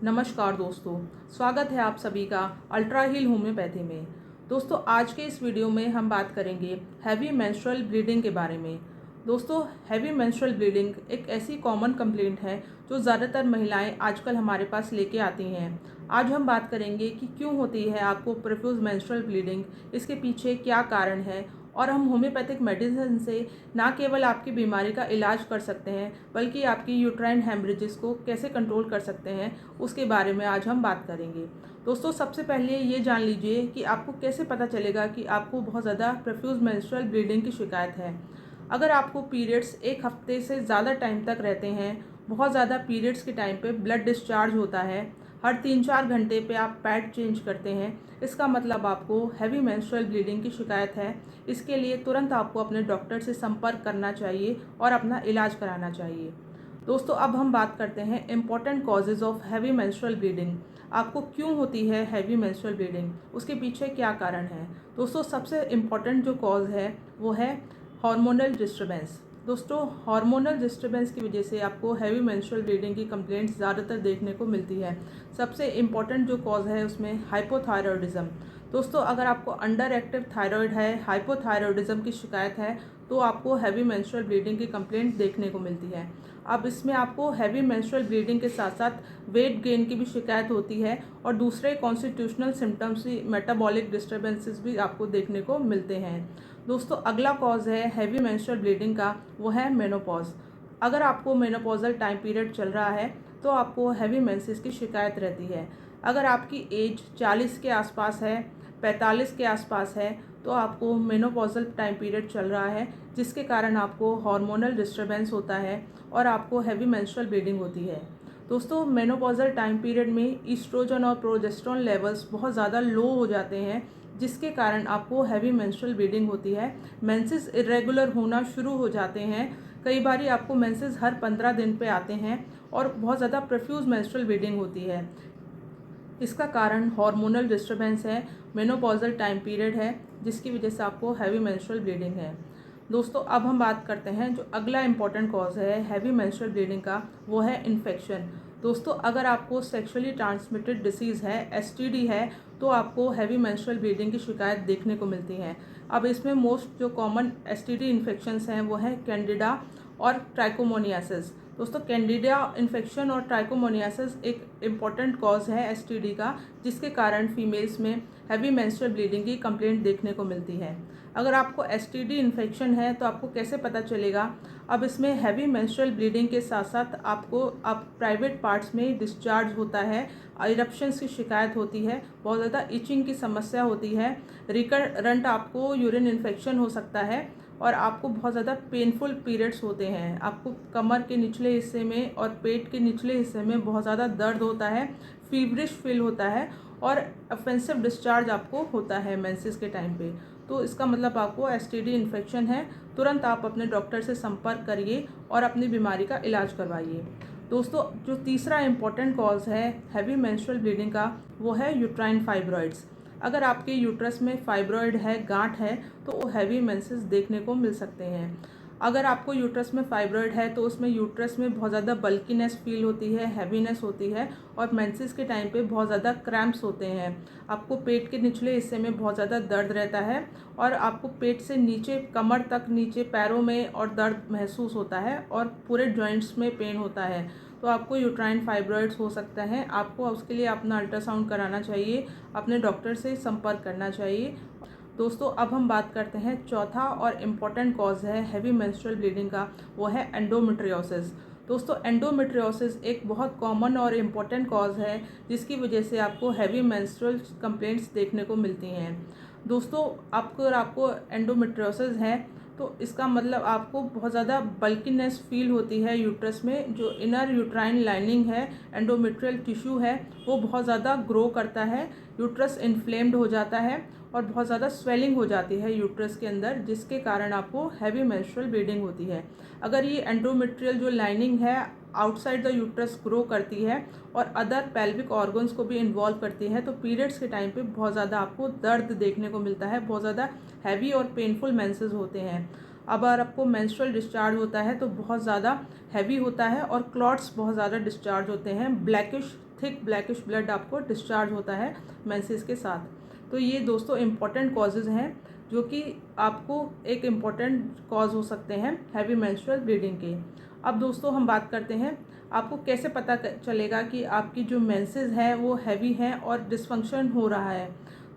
नमस्कार दोस्तों, स्वागत है आप सभी का अल्ट्रा हील होम्योपैथी में। दोस्तों, आज के इस वीडियो में हम बात करेंगे हैवी मेंस्ट्रुअल ब्लीडिंग के बारे में। दोस्तों, हैवी मेंस्ट्रुअल ब्लीडिंग एक ऐसी कॉमन कंप्लेंट है जो ज़्यादातर महिलाएं आजकल हमारे पास लेके आती हैं। आज हम बात करेंगे कि क्यों होती है आपको प्रोफ्यूज मेंस्ट्रुअल ब्लीडिंग, इसके पीछे क्या कारण है, और हम होम्योपैथिक मेडिसिन से ना केवल आपकी बीमारी का इलाज कर सकते हैं बल्कि आपकी यूट्राइन हेमरेजेस को कैसे कंट्रोल कर सकते हैं, उसके बारे में आज हम बात करेंगे। दोस्तों, सबसे पहले ये जान लीजिए कि आपको कैसे पता चलेगा कि आपको बहुत ज़्यादा प्रोफ्यूज मेंस्ट्रुअल ब्लीडिंग की शिकायत है। अगर आपको पीरियड्स एक हफ्ते से ज़्यादा टाइम तक रहते हैं, बहुत ज़्यादा पीरियड्स के टाइम पे ब्लड डिस्चार्ज होता है, हर 3-4 घंटे पे आप पैड चेंज करते हैं, इसका मतलब आपको हैवी मेंस्ट्रुअल ब्लीडिंग की शिकायत है। इसके लिए तुरंत आपको अपने डॉक्टर से संपर्क करना चाहिए और अपना इलाज कराना चाहिए। दोस्तों, अब हम बात करते हैं important causes of heavy menstrual bleeding. आपको क्यों होती है हैवी मेंस्ट्रुअल ब्लीडिंग, उसके पीछे क्या कारण है। दोस्तों, सबसे इम्पॉर्टेंट जो कॉज है वो है हार्मोनल डिस्टर्बेंस। दोस्तों, हार्मोनल डिस्टर्बेंस की वजह से आपको हैवी मेंस्ट्रुअल ब्लीडिंग की कंप्लेंट्स ज़्यादातर देखने को मिलती है। सबसे इम्पॉर्टेंट जो कॉज है उसमें हाइपोथायरॉयडिज्म। दोस्तों, अगर आपको अंडर एक्टिव थायराइड है, हाइपोथायरॉयडिज्म की शिकायत है, तो आपको हैवी मेंस्ट्रुअल ब्लीडिंग की कंप्लेंट देखने को मिलती है। अब इसमें आपको हैवी मेंस्ट्रुअल ब्लीडिंग के साथ साथ वेट गेन की भी शिकायत होती है और दूसरे कॉन्स्टिट्यूशनल सिम्टम्स भी, मेटाबॉलिक डिस्टर्बेंसेस भी आपको देखने को मिलते हैं। दोस्तों, अगला कॉज है हैवी मेंस्ट्रुअल ब्लीडिंग का, वो है मेनोपॉज। अगर आपको मेनोपॉजल टाइम पीरियड चल रहा है तो आपको हैवी मेंसेस की शिकायत रहती है। अगर आपकी एज 40 के आसपास है, 45 के आसपास है, तो आपको मेनोपॉजल टाइम पीरियड चल रहा है, जिसके कारण आपको हार्मोनल डिस्टर्बेंस होता है और आपको हैवी मेंस्ट्रुअल ब्लीडिंग होती है। दोस्तों, मेनोपॉजल टाइम पीरियड में ईस्ट्रोजन और प्रोजेस्टेरोन लेवल्स बहुत ज़्यादा लो हो जाते हैं, जिसके कारण आपको हैवी मेंस्ट्रुअल ब्लीडिंग होती है। मेंसेस इरेगुलर होना शुरू हो जाते हैं। कई बार आपको मेंसेस हर 15 दिन पे आते हैं और बहुत ज़्यादा प्रोफ्यूज मेंस्ट्रुअल ब्लीडिंग होती है। इसका कारण हार्मोनल डिस्टर्बेंस है, मेनोपॉजल टाइम पीरियड है, जिसकी वजह से आपको हैवी मेंस्ट्रुअल ब्लीडिंग है। दोस्तों, अब हम बात करते हैं जो अगला इम्पॉर्टेंट कॉज है हैवी मेंस्ट्रुअल ब्लीडिंग का, वो है इन्फेक्शन। दोस्तों, अगर आपको सेक्सुअली ट्रांसमिटेड डिसीज़ है, एसटीडी है, तो आपको हैवी मेंस्ट्रुअल ब्लीडिंग की शिकायत देखने को मिलती है। अब इसमें मोस्ट जो कॉमन एसटीडी इन्फेक्शंस हैं वो है कैंडिडा और ट्राइकोमोनियासिस। दोस्तों, कैंडिडा इन्फेक्शन और ट्राइकोमोनियासिस एक इम्पॉर्टेंट कॉज है एसटीडी का, जिसके कारण फीमेल्स में हैवी मेंस्ट्रुअल ब्लीडिंग की कंप्लेंट देखने को मिलती है। अगर आपको एसटीडी इन्फेक्शन है तो आपको कैसे पता चलेगा। अब इसमें हैवी मेंस्ट्रुअल ब्लीडिंग के साथ साथ आपको प्राइवेट पार्ट्स में डिस्चार्ज होता है, इरप्शंस की शिकायत होती है, बहुत ज़्यादा इचिंग की समस्या होती है, रिकरेंट आपको यूरिन इन्फेक्शन हो सकता है और आपको बहुत ज़्यादा पेनफुल पीरियड्स होते हैं। आपको कमर के निचले हिस्से में और पेट के निचले हिस्से में बहुत ज़्यादा दर्द होता है, फीवरिश फील होता है और ऑफेंसिव डिस्चार्ज आपको होता है मेंसेस के टाइम पे। तो इसका मतलब आपको एसटीडी इन्फेक्शन है। तुरंत आप अपने डॉक्टर से संपर्क करिए और अपनी बीमारी का इलाज करवाइए। दोस्तों, जो तीसरा इम्पॉर्टेंट कॉज है हैवी मेंस्ट्रुअल ब्लीडिंग का, वो है यूट्राइन फाइब्रॉइड्स। अगर आपके यूट्रस में फाइब्रॉइड है, गांठ है, तो वो हैवी मेंसेस देखने को मिल सकते हैं। अगर आपको यूट्रस में फाइब्रॉइड है तो उसमें यूट्रस में बहुत ज़्यादा बल्कीनेस फील होती है, हैवीनेस होती है और मेंसेस के टाइम पे बहुत ज़्यादा क्रैम्प्स होते हैं। आपको पेट के निचले हिस्से में बहुत ज़्यादा दर्द रहता है और आपको पेट से नीचे, कमर तक नीचे पैरों में और दर्द महसूस होता है और पूरे जॉइंट्स में पेन होता है। तो आपको यूट्राइन फाइब्रॉइड्स हो सकता है। आपको उसके लिए अपना अल्ट्रासाउंड कराना चाहिए, अपने डॉक्टर से संपर्क करना चाहिए। दोस्तों, अब हम बात करते हैं चौथा और इम्पॉर्टेंट कॉज है हैवी मेंस्ट्रुअल ब्लीडिंग का, वो है एंडोमेट्रियोसिस। दोस्तों, एंडोमेट्रियोसिस एक बहुत कॉमन और इम्पॉर्टेंट कॉज है, जिसकी वजह से आपको हैवी मेंस्ट्रुअल कंप्लेंट्स देखने को मिलती हैं। दोस्तों, अगर आपको एंडोमेट्रियोसिस है तो इसका मतलब आपको बहुत ज़्यादा बल्कीनेस फील होती है यूट्रस में। जो इनर यूट्राइन लाइनिंग है, एंडोमेट्रियल टिश्यू है, वो बहुत ज़्यादा ग्रो करता है, यूट्रस इन्फ्लेम्ड हो जाता है और बहुत ज़्यादा स्वेलिंग हो जाती है यूट्रस के अंदर, जिसके कारण आपको हैवी मेंस्ट्रुअल ब्लीडिंग होती है। अगर ये एंडोमेट्रियल जो लाइनिंग है आउटसाइड द यूट्रस ग्रो करती है और अदर पेल्विक ऑर्गन्स को भी इन्वॉल्व करती है, तो पीरियड्स के टाइम पे बहुत ज़्यादा आपको दर्द देखने को मिलता है, बहुत ज़्यादा हैवी और पेनफुल मेंसेस होते हैं। अगर आपको मेंस्ट्रुअल डिस्चार्ज होता है तो बहुत ज़्यादा हैवी होता है और क्लॉट्स बहुत ज़्यादा डिस्चार्ज होते हैं, थिक ब्लैकिश ब्लड आपको डिस्चार्ज होता है मेंसेस के साथ। तो ये दोस्तों इम्पॉर्टेंट कॉजेज़ हैं जो कि आपको एक इम्पॉर्टेंट कॉज हो सकते हैं हैवी मेंस्ट्रुअल ब्लीडिंग के। अब दोस्तों हम बात करते हैं आपको कैसे पता चलेगा कि आपकी जो मेंसेस है वो हैवी हैं और डिसफंक्शन हो रहा है।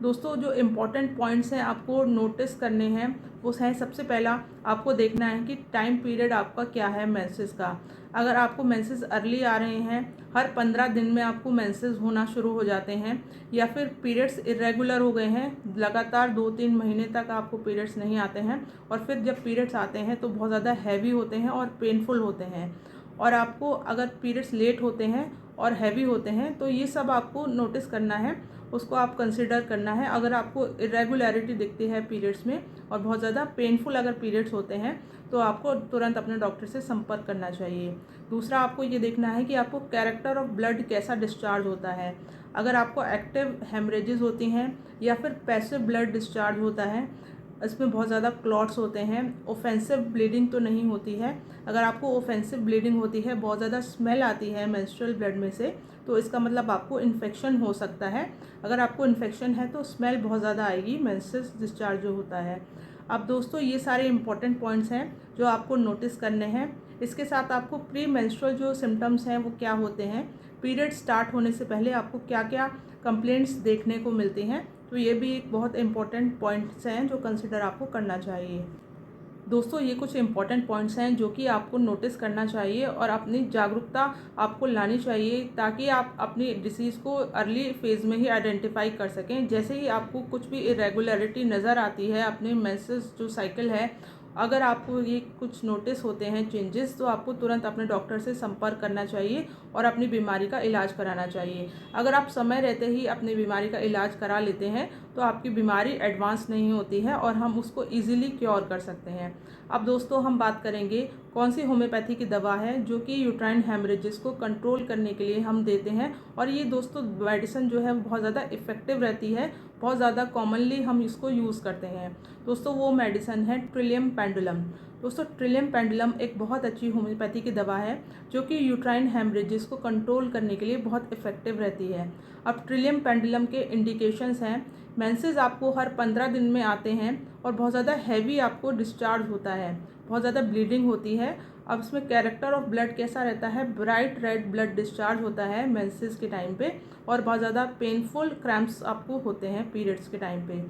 दोस्तों जो इम्पॉर्टेंट पॉइंट्स हैं आपको नोटिस करने हैं वो हैं, सबसे पहला आपको देखना है कि टाइम पीरियड आपका क्या है मेंसेस का। अगर आपको मेंसेस अर्ली आ रहे हैं, हर 15 दिन में आपको मेंसेस होना शुरू हो जाते हैं, या फिर पीरियड्स इरेगुलर हो गए हैं, लगातार 2-3 महीने तक आपको पीरियड्स नहीं आते हैं, और फिर जब पीरियड्स आते हैं तो बहुत ज़्यादा हैवी होते हैं और पेनफुल होते हैं, और आपको अगर पीरियड्स लेट होते हैं और हैवी होते हैं तो ये सब आपको नोटिस करना है, उसको आप कंसिडर करना है। अगर आपको इरेगुलरिटी दिखती है पीरियड्स में और बहुत ज़्यादा पेनफुल अगर पीरियड्स होते हैं तो आपको तुरंत अपने डॉक्टर से संपर्क करना चाहिए। दूसरा आपको ये देखना है कि आपको कैरेक्टर ऑफ ब्लड कैसा डिस्चार्ज होता है। अगर आपको एक्टिव हेमरेजेस होती हैं या फिर पैसिव ब्लड डिस्चार्ज होता है, इसमें बहुत ज़्यादा क्लॉट्स होते हैं, ऑफेंसिव ब्लीडिंग तो नहीं होती है। अगर आपको ऑफेंसिव ब्लीडिंग होती है, बहुत ज़्यादा स्मेल आती है मेंस्ट्रुअल ब्लड में से, तो इसका मतलब आपको इन्फेक्शन हो सकता है। अगर आपको इन्फेक्शन है तो स्मेल बहुत ज़्यादा आएगी मेंसेस डिस्चार्ज जो होता है। अब दोस्तों ये सारे इंपॉर्टेंट पॉइंट्स हैं जो आपको नोटिस करने हैं। इसके साथ आपको प्री मेंस्ट्रुअल जो सिम्टम्स हैं वो क्या होते हैं, पीरियड स्टार्ट होने से पहले आपको क्या क्या कंप्लेंट्स देखने को मिलती हैं, तो ये भी एक बहुत इंपॉर्टेंट पॉइंट्स हैं जो कंसिडर आपको करना चाहिए। दोस्तों ये कुछ इंपॉर्टेंट पॉइंट्स हैं जो कि आपको नोटिस करना चाहिए और अपनी जागरूकता आपको लानी चाहिए, ताकि आप अपनी डिसीज़ को अर्ली फेज़ में ही आइडेंटिफाई कर सकें। जैसे ही आपको कुछ भी इरेगुलरिटी नज़र आती है अपने मेंसेस जो साइकिल है, अगर आपको ये कुछ नोटिस होते हैं चेंजेस, तो आपको तुरंत अपने डॉक्टर से संपर्क करना चाहिए और अपनी बीमारी का इलाज कराना चाहिए। अगर आप समय रहते ही अपनी बीमारी का इलाज करा लेते हैं तो आपकी बीमारी एडवांस नहीं होती है और हम उसको इजीली क्योर कर सकते हैं। अब दोस्तों हम बात करेंगे कौन सी होम्योपैथी की दवा है जो कि यूट्राइन हेमरेजेस को कंट्रोल करने के लिए हम देते हैं, और ये दोस्तों मेडिसिन जो है वो बहुत ज़्यादा इफ़ेक्टिव रहती है, बहुत ज़्यादा कॉमनली हम इसको यूज़ करते हैं। दोस्तों वो मेडिसिन है ट्रिलियम पेंडुलम। दोस्तों ट्रिलियम पेंडुलम एक बहुत अच्छी होम्योपैथी की दवा है जो कि यूट्राइन हेमरेजेस को कंट्रोल करने के लिए बहुत इफ़ेक्टिव रहती है। अब ट्रिलियम पेंडुलम के इंडिकेशंस हैं, मेंसेस आपको हर 15 दिन में आते हैं और बहुत ज़्यादा हैवी आपको डिस्चार्ज होता है, बहुत ज़्यादा ब्लीडिंग होती है। अब इसमें कैरेक्टर ऑफ ब्लड कैसा रहता है, ब्राइट रेड ब्लड डिस्चार्ज होता है मेंसेस के टाइम पे, और बहुत ज़्यादा पेनफुल क्रैम्प्स आपको होते हैं पीरियड्स के टाइम पे।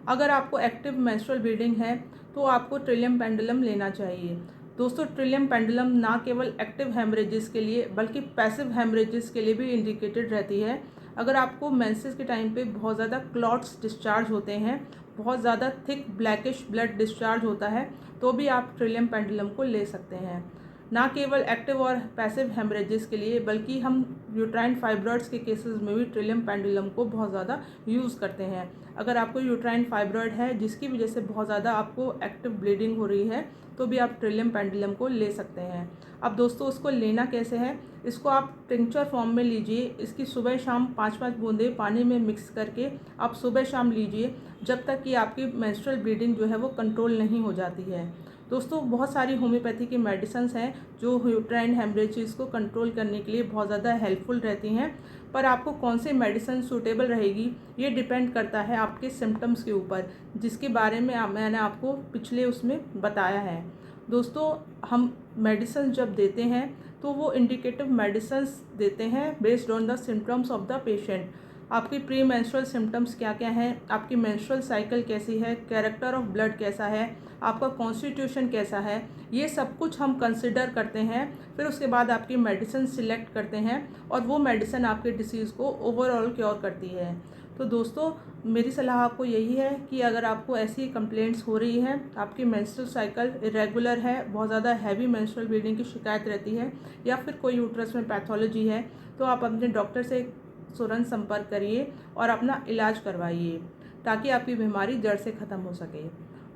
अगर आपको एक्टिव मेंस्ट्रुअल ब्लीडिंग है तो आपको ट्रिलियम पेंडुलम लेना चाहिए। दोस्तों ट्रिलियम पेंडुलम ना केवल एक्टिव हेमरेजेस के लिए बल्कि पैसिव हेमरेजेस के लिए भी इंडिकेटेड रहती है। अगर आपको मेंसेस के टाइम पे बहुत ज़्यादा क्लॉट्स डिस्चार्ज होते हैं, बहुत ज़्यादा थिक ब्लैकिश ब्लड डिस्चार्ज होता है, तो भी आप ट्रिलियम पेंडुलम को ले सकते हैं। ना केवल एक्टिव और पैसिव हेमरेजेस के लिए बल्कि हम यूट्राइन फाइब्रॉइड्स के केसेस में भी ट्रिलियम पेंडुलम को बहुत ज़्यादा यूज़ करते हैं। अगर आपको यूट्राइन फाइब्रॉइड है जिसकी वजह से बहुत ज़्यादा आपको एक्टिव ब्लीडिंग हो रही है, तो भी आप ट्रिलियम पेंडुलम को ले सकते हैं। अब दोस्तों उसको लेना कैसे है, इसको आप टिंक्चर फॉर्म में लीजिए। इसकी सुबह शाम 5-5 बूंदें पानी में मिक्स करके आप सुबह शाम लीजिए, जब तक कि आपकी मेंस्ट्रुअल ब्लीडिंग जो है वो कंट्रोल नहीं हो जाती है। दोस्तों बहुत सारी होम्योपैथी की मेडिसिन्स हैं जो यूट्राइन हेमरेजेस को कंट्रोल करने के लिए बहुत ज़्यादा हेल्पफुल रहती हैं, पर आपको कौन सी मेडिसिन सूटेबल रहेगी ये डिपेंड करता है आपके सिम्टम्स के ऊपर, जिसके बारे में मैंने आपको पिछले उसमें बताया है। दोस्तों हम मेडिसिन जब देते हैं तो वो इंडिकेटिव मेडिसिन्स देते हैं based on the symptoms of the patient. आपकी प्री मेंस्ट्रुअल सिम्टम्स क्या क्या हैं, आपकी मेंस्ट्रुअल साइकिल कैसी है, कैरेक्टर ऑफ ब्लड कैसा है, आपका कॉन्स्टिट्यूशन कैसा है, ये सब कुछ हम कंसिडर करते हैं। फिर उसके बाद आपकी मेडिसिन सिलेक्ट करते हैं और वो मेडिसिन आपके डिसीज़ को ओवरऑल क्योर करती है। तो दोस्तों मेरी सलाह आपको यही है कि अगर आपको ऐसी कंप्लेंट्स हो रही हैं, आपकी मेंस्ट्रुअल साइकिल इरेगुलर है, बहुत ज़्यादा हैवी मेंस्ट्रुअल ब्लीडिंग की शिकायत रहती है, या फिर कोई यूट्रस में पैथोलॉजी है, तो आप अपने डॉक्टर से तुरंत संपर्क करिए और अपना इलाज करवाइए, ताकि आपकी बीमारी जड़ से ख़त्म हो सके।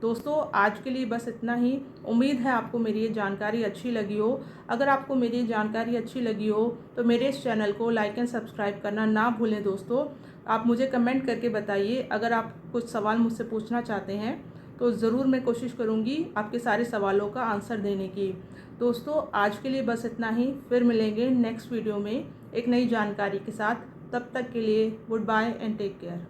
दोस्तों आज के लिए बस इतना ही। उम्मीद है आपको मेरी ये जानकारी अच्छी लगी हो। अगर आपको मेरी ये जानकारी अच्छी लगी हो तो मेरे इस चैनल को लाइक एंड सब्सक्राइब करना ना भूलें। दोस्तों आप मुझे कमेंट करके बताइए, अगर आप कुछ सवाल मुझसे पूछना चाहते हैं तो ज़रूर मैं कोशिश करूँगी आपके सारे सवालों का आंसर देने की। दोस्तों आज के लिए बस इतना ही, फिर मिलेंगे नेक्स्ट वीडियो में एक नई जानकारी के साथ। तब तक के लिए goodbye and take care.